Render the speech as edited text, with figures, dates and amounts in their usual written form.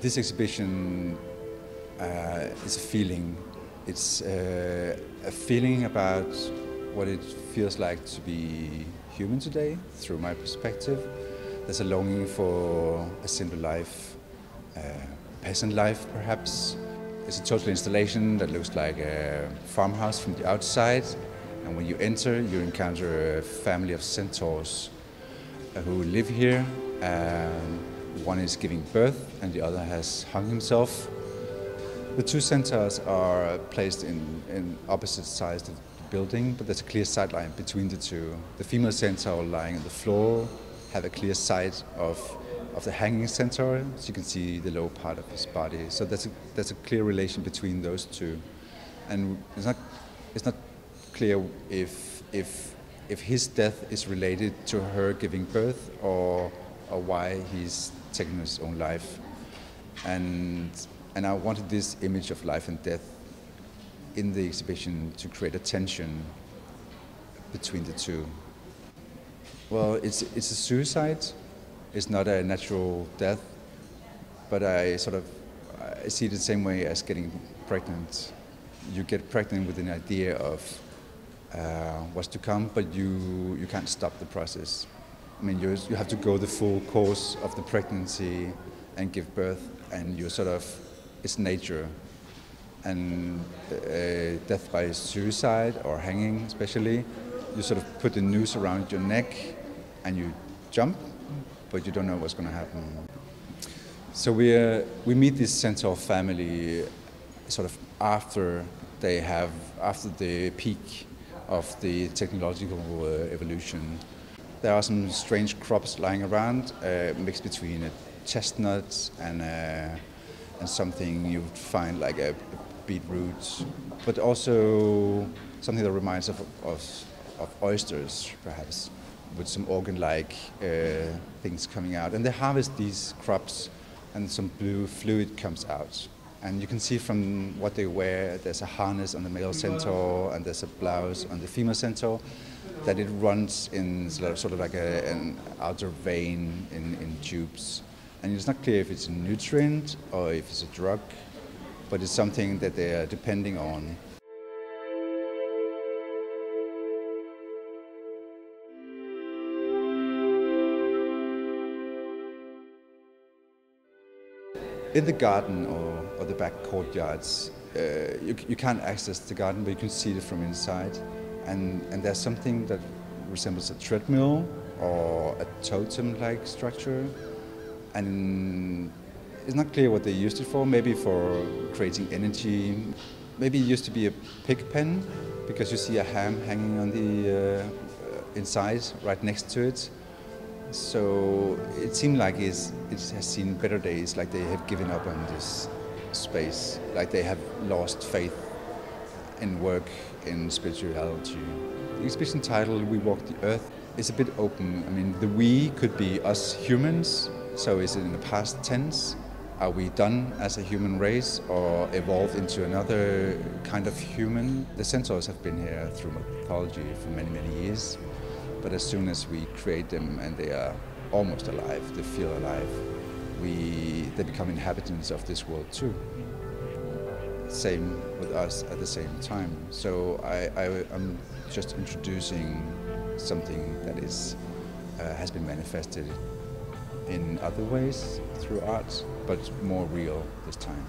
This exhibition is a feeling. It's a feeling about what it feels like to be human today, through my perspective. There's a longing for a simple life, peasant life perhaps. It's a total installation that looks like a farmhouse from the outside, and when you enter you encounter a family of centaurs who live here. One is giving birth and the other has hung himself. The two centaurs are placed in opposite sides of the building, but there's a clear sight line between the two. The female centaur lying on the floor have a clear sight of the hanging centaur, so you can see the lower part of his body. So there's a clear relation between those two, and it's not clear if his death is related to her giving birth or why he's taken his own life. And I wanted this image of life and death in the exhibition to create a tension between the two. Well, it's a suicide. It's not a natural death, but I see it the same way as getting pregnant. You get pregnant with an idea of what's to come, but you can't stop the process. I mean, you have to go the full course of the pregnancy and give birth, and it's nature. And death by suicide or hanging especially, you sort of put a noose around your neck and you jump, but you don't know what's going to happen. So we meet this centaur family sort of after the peak of the technological evolution. There are some strange crops lying around, mixed between a chestnut and something you would find like a beetroot, but also something that reminds of oysters, perhaps, with some organ-like things coming out. And they harvest these crops, and some blue fluid comes out. And you can see from what they wear, there's a harness on the male centaur and there's a blouse on the female centaur, that it runs in sort of like an outer vein in tubes. And it's not clear if it's a nutrient or if it's a drug, but it's something that they are depending on. In the garden or the back courtyards, you can't access the garden, but you can see it from inside. And there's something that resembles a treadmill or a totem-like structure. And it's not clear what they used it for, maybe for creating energy. Maybe it used to be a pig pen, because you see a ham hanging on the inside, right next to it. So it seemed like it has seen better days, like they have given up on this space, like they have lost faith in work, in spirituality. The exhibition title, We Walk the Earth, is a bit open. I mean, the we could be us humans, so is it in the past tense? Are we done as a human race or evolved into another kind of human? The centaurs have been here through mythology for many, many years. But as soon as we create them and they are almost alive, they feel alive, they become inhabitants of this world too. Same with us at the same time. So I'm just introducing something that has been manifested in other ways through art, but more real this time.